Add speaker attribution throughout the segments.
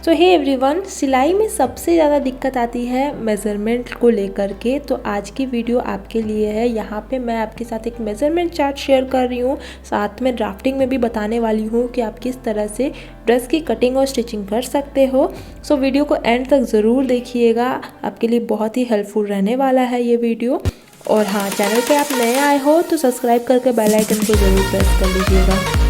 Speaker 1: सो hey everyone, सिलाई में सबसे ज़्यादा दिक्कत आती है मेज़रमेंट को लेकर के। तो आज की वीडियो आपके लिए है। यहाँ पे मैं आपके साथ एक मेज़रमेंट चार्ट शेयर कर रही हूँ, साथ में ड्राफ्टिंग में भी बताने वाली हूँ कि आप किस तरह से ड्रेस की कटिंग और स्टिचिंग कर सकते हो। सो वीडियो को एंड तक ज़रूर देखिएगा, आपके लिए बहुत ही हेल्पफुल रहने वाला है ये वीडियो। और हाँ, चैनल पे आप नए आए हो तो सब्सक्राइब करके बेल आइकन को ज़रूर प्रेस कर लीजिएगा।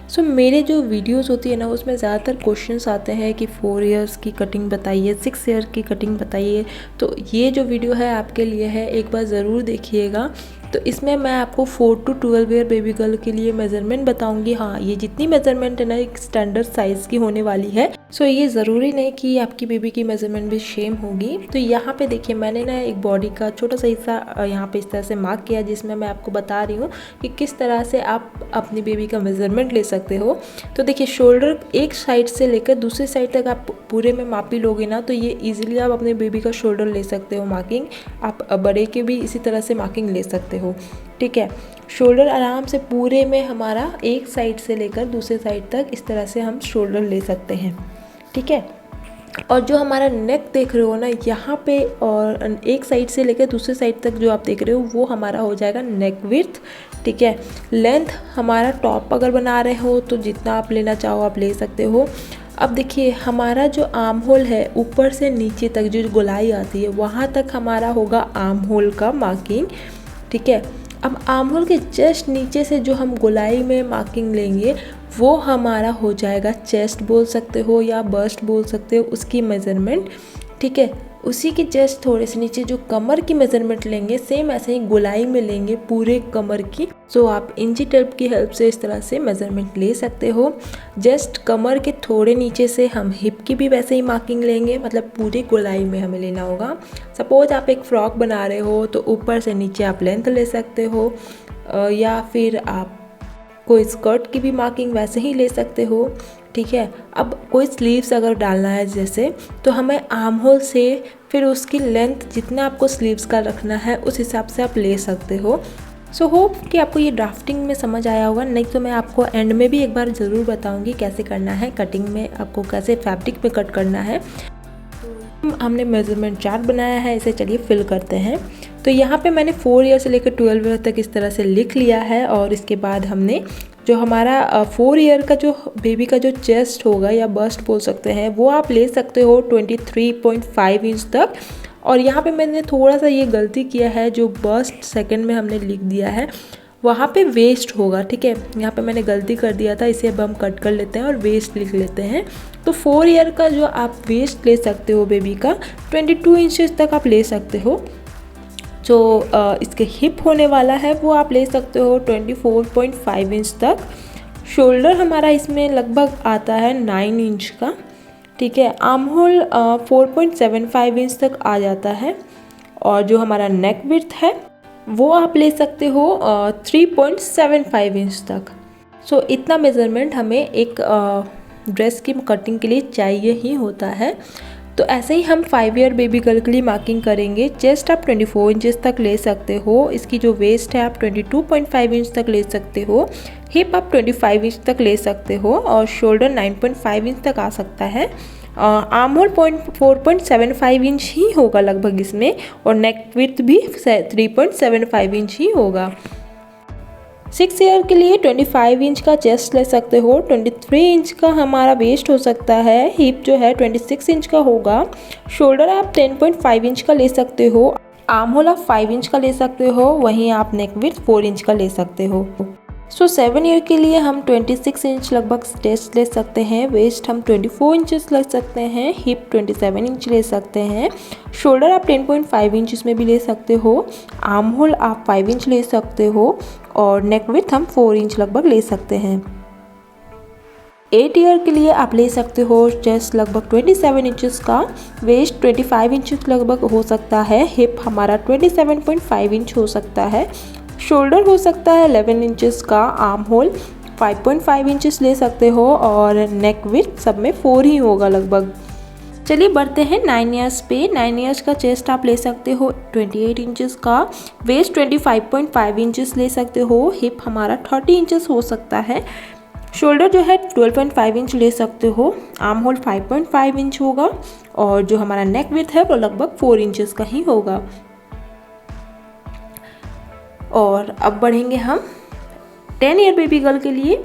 Speaker 1: सो मेरे जो वीडियोस होती है ना, उसमें ज़्यादातर क्वेश्चंस आते हैं कि 4 इयर्स की कटिंग बताइए, 6 ईयर की कटिंग बताइए। तो ये जो वीडियो है आपके लिए है, एक बार ज़रूर देखिएगा। तो इसमें मैं आपको 4 to 12 ईयर बेबी गर्ल के लिए मेज़रमेंट बताऊंगी। हाँ, ये जितनी मेज़रमेंट है ना, एक स्टैंडर्ड साइज़ की होने वाली है। सो ये ज़रूरी नहीं कि आपकी बेबी की मेज़रमेंट भी सेम होगी। तो यहाँ पे देखिए, मैंने ना एक बॉडी का छोटा सा हिस्सा यहाँ पे इस तरह से मार्क किया, जिसमें मैं आपको बता रही हूँ कि किस तरह से आप अपनी बेबी का मेज़रमेंट ले सकते हो। तो देखिए, शोल्डर एक साइड से लेकर दूसरी साइड तक आप पूरे में मापी लोगे ना, तो ये ईजिली आप अपने बेबी का शोल्डर ले सकते हो मार्किंग। आप बड़े के भी इसी तरह से मार्किंग ले सकते हो, ठीक है। शोल्डर आराम से पूरे में हमारा एक साइड से लेकर दूसरे साइड तक इस तरह से हम शोल्डर ले सकते हैं, ठीक है। और जो हमारा नेक देख रहे हो ना यहाँ पे, और एक साइड से लेकर दूसरे साइड तक जो आप देख रहे हो, वो हमारा हो जाएगा नेक विड्थ, ठीक है। लेंथ हमारा टॉप अगर बना रहे हो तो जितना आप लेना चाहो आप ले सकते हो। अब देखिए, हमारा जो आर्म होल है, ऊपर से नीचे तक जो गोलाई आती है, वहाँ तक हमारा होगा आर्म होल का मार्किंग, ठीक है। अब आर्म होल के जस्ट नीचे से जो हम गोलाई में मार्किंग लेंगे, वो हमारा हो जाएगा चेस्ट बोल सकते हो या बस्ट बोल सकते हो, उसकी मेज़रमेंट, ठीक है। उसी के जस्ट थोड़े से नीचे जो कमर की मेज़रमेंट लेंगे, सेम ऐसे ही गोलाई में लेंगे पूरे कमर की। सो आप इंची टेप की हेल्प से इस तरह से मेज़रमेंट ले सकते हो। जस्ट कमर के थोड़े नीचे से हम हिप की भी वैसे ही मार्किंग लेंगे, मतलब पूरी गोलाई में हमें लेना होगा। सपोज आप एक फ्रॉक बना रहे हो तो ऊपर से नीचे आप लेंथ ले सकते हो, या फिर आप कोई स्कर्ट की भी मार्किंग वैसे ही ले सकते हो, ठीक है। अब कोई स्लीव्स अगर डालना है जैसे, तो हमें आर्म होल से फिर उसकी लेंथ जितना आपको स्लीव्स का रखना है उस हिसाब से आप ले सकते हो। सो होप कि आपको ये ड्राफ्टिंग में समझ आया होगा। नहीं तो मैं आपको एंड में भी एक बार ज़रूर बताऊंगी कैसे करना है कटिंग में, आपको कैसे फैब्रिक में कट करना है। हमने मेज़रमेंट चार्ट बनाया है, इसे चलिए फिल करते हैं। तो यहाँ पे मैंने 4 ईयर से लेकर 12 ईयर तक इस तरह से लिख लिया है। और इसके बाद हमने जो हमारा 4 ईयर का जो बेबी का जो चेस्ट होगा या बस्ट बोल सकते हैं, वो आप ले सकते हो 23.5 इंच तक। और यहाँ पे मैंने थोड़ा सा ये गलती किया है, जो बस्ट सेकंड में हमने लिख दिया है वहाँ पे वेस्ट होगा, ठीक है। यहाँ पे मैंने गलती कर दिया था, इसे अब हम कट कर लेते हैं और वेस्ट लिख लेते हैं। तो 4 ईयर का जो आप वेस्ट ले सकते हो बेबी का, 22 इंचेस तक आप ले सकते हो। जो इसके हिप होने वाला है वो आप ले सकते हो 24.5 इंच तक। शोल्डर हमारा इसमें लगभग आता है 9 इंच का, ठीक है। आर्म होल 4.75 इंच तक आ जाता है। और जो हमारा नेक विड्थ है वो आप ले सकते हो 3.75 इंच तक। सो इतना मेज़रमेंट हमें एक ड्रेस की कटिंग के लिए चाहिए ही होता है। तो ऐसे ही हम 5 ईयर बेबी गर्ल के लिए मार्किंग करेंगे। चेस्ट आप 24 इंचेस तक ले सकते हो, इसकी जो वेस्ट है आप 22.5 इंच तक ले सकते हो, हिप आप 25 इंच तक ले सकते हो, और शोल्डर 9.5 इंच तक आ सकता है। आर्म होल 4.75 इंच ही होगा लगभग इसमें, और नेक विड्थ भी 3.75 इंच ही होगा। 6 ईयर के लिए 25 इंच का चेस्ट ले सकते हो, 23 इंच का हमारा वेस्ट हो सकता है, हिप जो है 26 इंच का होगा, शोल्डर आप 10.5 इंच का ले सकते हो, आर्म होल आप 5 इंच का ले सकते हो, वहीं आप नेक विड्थ 4 इंच का ले सकते हो। सो 7 ईयर के लिए हम 26 इंच लगभग चेस्ट ले सकते हैं, वेस्ट हम 24 इंचेस ले सकते हैं, हिप 27 इंच ले सकते हैं, शोल्डर आप 10.5 इंच इसमें भी ले सकते हो, आर्म होल आप 5 इंच ले सकते हो, और नेक विड्थ हम 4 इंच लगभग ले सकते हैं। 8 ईयर के लिए आप ले सकते हो चेस्ट लगभग 27 इंचेस का, वेस्ट 25 इंच लगभग हो सकता है, हिप हमारा 27.5 इंच हो सकता है, शोल्डर हो सकता है 11 इंचेस का, आर्म होल 5.5 इंचेस ले सकते हो, और नेक विड्थ सब में 4 ही होगा लगभग। चलिए बढ़ते हैं 9 ईयर्स पे। 9 ईयर्स का चेस्ट आप ले सकते हो 28 इंचेस का, वेस्ट 25.5 इंचेस ले सकते हो, हिप हमारा 30 इंचेस हो सकता है, शोल्डर जो है 12.5 इंच ले सकते हो, आर्म होल 5.5 इंच होगा और जो हमारा नेक विड्थ है वो लगभग 4 इंचेस का ही होगा। और अब बढ़ेंगे हम 10 ईयर बेबी गर्ल के लिए।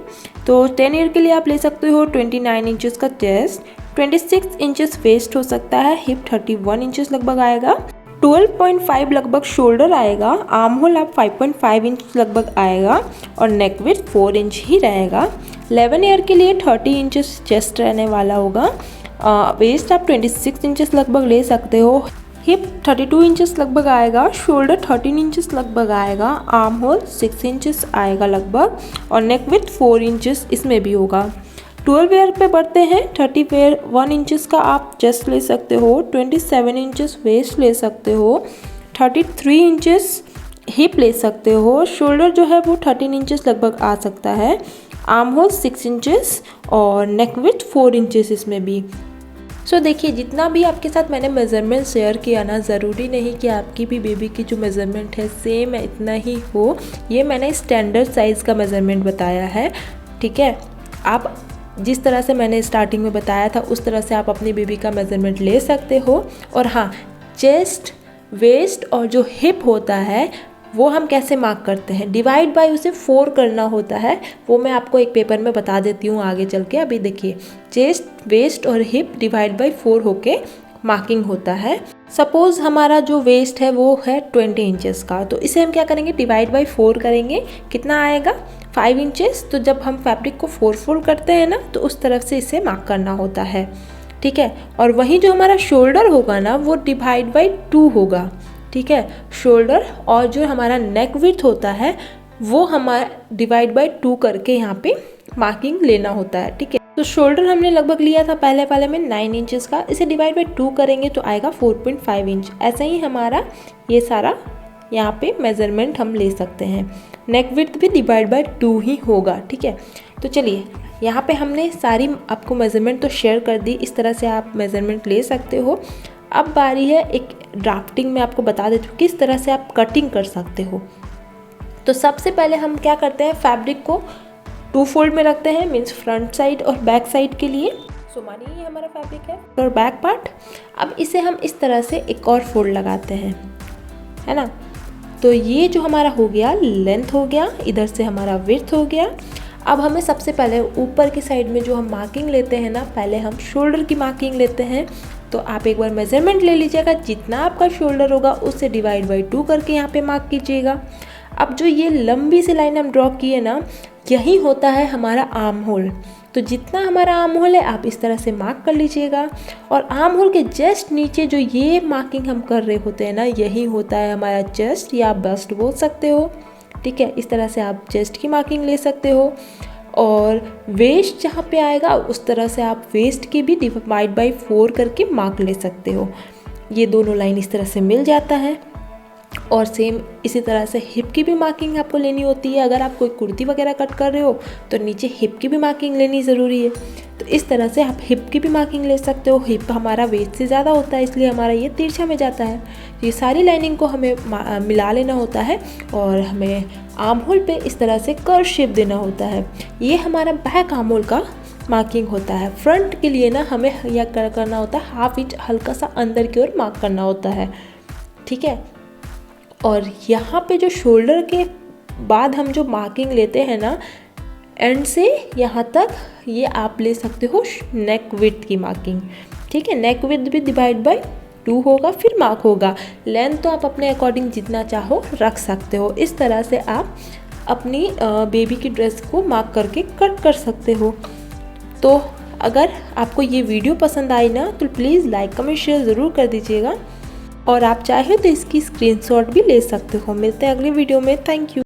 Speaker 1: तो 10 ईयर के लिए आप ले सकते हो 29 इंचेस का चेस्ट, 26 इंचेस वेस्ट हो सकता है, हिप 31 इंचेस लगभग आएगा, 12.5 लगभग शोल्डर आएगा, आर्म होल आप 5.5 इंच लगभग आएगा और नेक विड्थ 4 इंच ही रहेगा। 11 ईयर के लिए 30 इंचेस चेस्ट रहने वाला होगा, वेस्ट आप 26 इंचेस लगभग ले सकते हो, हिप 32 इंचेस लगभग आएगा, शोल्डर 13 इंचेस लगभग आएगा, आर्म होल 6 इंचेस आएगा लगभग और नेक विड्थ 4 इंचेस इसमें भी होगा। 12 ईयर पे बढ़ते हैं। 30 ईयर 1 इंचेस का आप चेस्ट ले सकते हो, 27 इंचेस वेस्ट ले सकते हो, 33 इंचेस हिप ले सकते हो, शोल्डर जो है वो 13 इंचेस लगभग आ सकता है, आर्म होल 6 इंचेस और नेक विड्थ 4 इंचेस इसमें भी। सो देखिए जितना भी आपके साथ मैंने मेज़रमेंट शेयर किया ना, ज़रूरी नहीं कि आपकी भी बेबी की जो मेज़रमेंट है सेम इतना ही हो, ये मैंने स्टैंडर्ड साइज़ का मेज़रमेंट बताया है, ठीक है। आप जिस तरह से मैंने स्टार्टिंग में बताया था उस तरह से आप अपनी बेबी का मेज़रमेंट ले सकते हो। और हाँ, चेस्ट, वेस्ट और जो हिप होता है वो हम कैसे मार्क करते हैं, डिवाइड बाय उसे 4 करना होता है, वो मैं आपको एक पेपर में बता देती हूँ आगे चल के। अभी देखिए, चेस्ट, वेस्ट और हिप डिवाइड बाय 4 होके मार्किंग होता है। सपोज हमारा जो वेस्ट है वो है 20 इंचेस का, तो इसे हम क्या करेंगे, डिवाइड बाय 4 करेंगे, कितना आएगा 5 इंचेस। तो जब हम फैब्रिक को 4 फोल्ड करते हैं ना, तो उस तरफ से इसे मार्क करना होता है, ठीक है। और वहीं जो हमारा शोल्डर होगा ना वो डिवाइड बाय 2 होगा, ठीक है। शोल्डर और जो हमारा नेक विड्थ होता है वो हमारा डिवाइड बाय 2 करके यहाँ पे मार्किंग लेना होता है, ठीक है। तो शोल्डर हमने लगभग लिया था पहले वाले में 9 इंचेस का, इसे डिवाइड बाय 2 करेंगे तो आएगा 4.5 इंच। ऐसा ही हमारा ये सारा यहाँ पे मेज़रमेंट हम ले सकते हैं। नेक विड्थ भी डिवाइड बाय 2 ही होगा, ठीक है। तो चलिए यहाँ पे हमने सारी आपको मेज़रमेंट तो शेयर कर दी, इस तरह से आप मेज़रमेंट ले सकते हो। अब बारी है एक ड्राफ्टिंग में आपको बता देती हूँ किस तरह से आप कटिंग कर सकते हो। तो सबसे पहले हम क्या करते हैं, फैब्रिक को 2 फोल्ड में रखते हैं, मीन्स फ्रंट साइड और बैक साइड के लिए। सो मानिए ये हमारा फैब्रिक है और बैक पार्ट। अब इसे हम इस तरह से एक और फोल्ड लगाते हैं, है ना। तो ये जो हमारा हो गया लेंथ हो गया, इधर से हमारा विड्थ हो गया। अब हमें सबसे पहले ऊपर की साइड में जो हम मार्किंग लेते हैं ना, पहले हम शोल्डर की मार्किंग लेते हैं। तो आप एक बार मेज़रमेंट ले लीजिएगा, जितना आपका शोल्डर होगा उससे डिवाइड बाय 2 करके यहाँ पे मार्क कीजिएगा। अब जो ये लंबी सी लाइन हम ड्रॉ किए ना, यही होता है हमारा आर्म होल। तो जितना हमारा आर्म होल है आप इस तरह से मार्क कर लीजिएगा। और आर्म होल के जस्ट नीचे जो ये मार्किंग हम कर रहे होते हैं ना, यही होता है हमारा चेस्ट या बस्ट बोल सकते हो, ठीक है। इस तरह से आप चेस्ट की मार्किंग ले सकते हो। और वेस्ट जहाँ पे आएगा उस तरह से आप वेस्ट की भी डिवाइड बाय 4 करके मार्क ले सकते हो। ये दोनों लाइन इस तरह से मिल जाता है। और सेम इसी तरह से हिप की भी मार्किंग आपको लेनी होती है। अगर आप कोई कुर्ती वगैरह कट कर रहे हो तो नीचे हिप की भी मार्किंग लेनी ज़रूरी है। तो इस तरह से आप हिप की भी मार्किंग ले सकते हो। हिप हमारा वेस्ट से ज़्यादा होता है, इसलिए हमारा ये तिरछा में जाता है। तो ये सारी लाइनिंग को हमें मिला लेना होता है और हमें आर्म होल पे इस तरह से कर्व शेप देना होता है। ये हमारा बैक आर्म होल का मार्किंग होता है। फ्रंट के लिए ना हमें यह करना होता है, हाफ इंच हल्का सा अंदर की ओर मार्क करना होता है, ठीक है। और यहाँ पे जो शोल्डर के बाद हम जो मार्किंग लेते हैं ना, एंड से यहाँ तक ये आप ले सकते हो नेक विड्थ की मार्किंग, ठीक है। नेक विड्थ भी डिवाइड बाय 2 होगा, फिर मार्क होगा। लेंथ तो आप अपने अकॉर्डिंग जितना चाहो रख सकते हो। इस तरह से आप अपनी बेबी की ड्रेस को मार्क करके कट कर सकते हो। तो अगर आपको ये वीडियो पसंद आई ना, तो प्लीज़ लाइक कमेंट शेयर ज़रूर कर दीजिएगा। और आप चाहे तो इसकी स्क्रीनशॉट भी ले सकते हो। मिलते हैं अगले वीडियो में। Thank you.